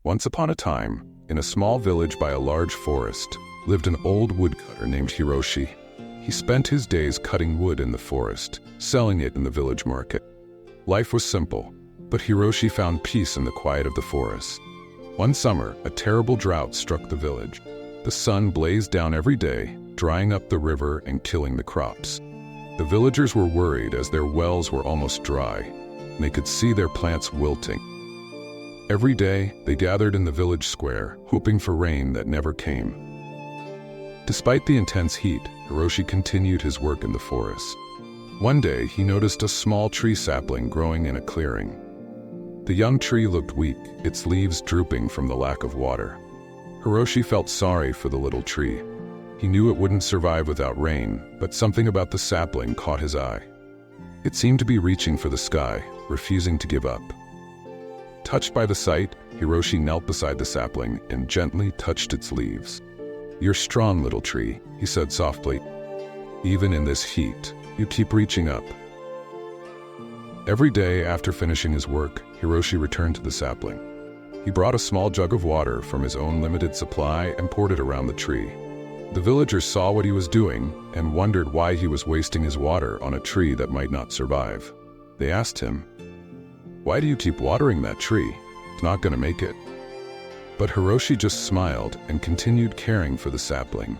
Once upon a time, in a small village by a large forest, lived an old woodcutter named Hiroshi. He spent his days cutting wood in the forest, selling it in the village market. Life was simple, but Hiroshi found peace in the quiet of the forest. One summer, a terrible drought struck the village. The sun blazed down every day, drying up the river and killing the crops. The villagers were worried as their wells were almost dry, and they could see their plants wilting. Every day, they gathered in the village square, hoping for rain that never came. Despite the intense heat, Hiroshi continued his work in the forest. One day, he noticed a small tree sapling growing in a clearing. The young tree looked weak, its leaves drooping from the lack of water. Hiroshi felt sorry for the little tree. He knew it wouldn't survive without rain, but something about the sapling caught his eye. It seemed to be reaching for the sky, refusing to give up. Touched by the sight, Hiroshi knelt beside the sapling and gently touched its leaves. "You're strong, little tree," he said softly. "Even in this heat, you keep reaching up." Every day after finishing his work, Hiroshi returned to the sapling. He brought a small jug of water from his own limited supply and poured it around the tree. The villagers saw what he was doing and wondered why he was wasting his water on a tree that might not survive. They asked him, "Why do you keep watering that tree? It's not going to make it." But Hiroshi just smiled and continued caring for the sapling.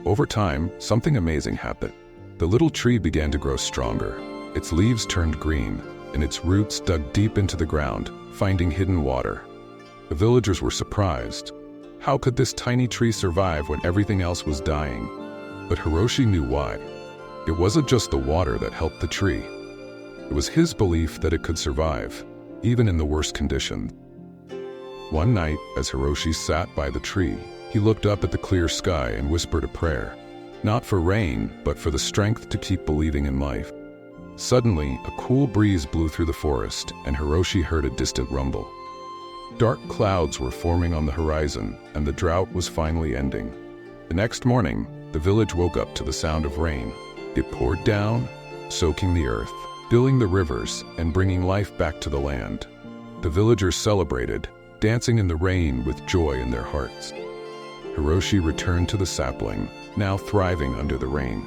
Over time, something amazing happened. The little tree began to grow stronger. Its leaves turned green, and its roots dug deep into the ground, finding hidden water. The villagers were surprised. How could this tiny tree survive when everything else was dying? But Hiroshi knew why. It wasn't just the water that helped the tree. It was his belief that it could survive, even in the worst conditions. One night, as Hiroshi sat by the tree, he looked up at the clear sky and whispered a prayer. Not for rain, but for the strength to keep believing in life. Suddenly, a cool breeze blew through the forest, and Hiroshi heard a distant rumble. Dark clouds were forming on the horizon, and the drought was finally ending. The next morning, the village woke up to the sound of rain. It poured down, soaking the earth, filling the rivers, and bringing life back to the land. The villagers celebrated, dancing in the rain with joy in their hearts. Hiroshi returned to the sapling, now thriving under the rain.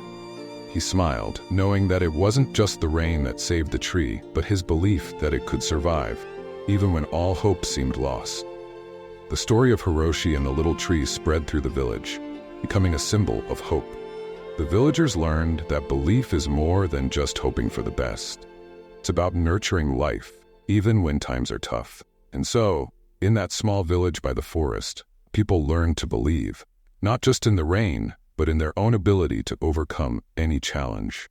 He smiled, knowing that it wasn't just the rain that saved the tree, but his belief that it could survive, even when all hope seemed lost. The story of Hiroshi and the little tree spread through the village, becoming a symbol of hope. The villagers learned that belief is more than just hoping for the best. It's about nurturing life, even when times are tough. And so, in that small village by the forest, people learned to believe, not just in the rain, but in their own ability to overcome any challenge.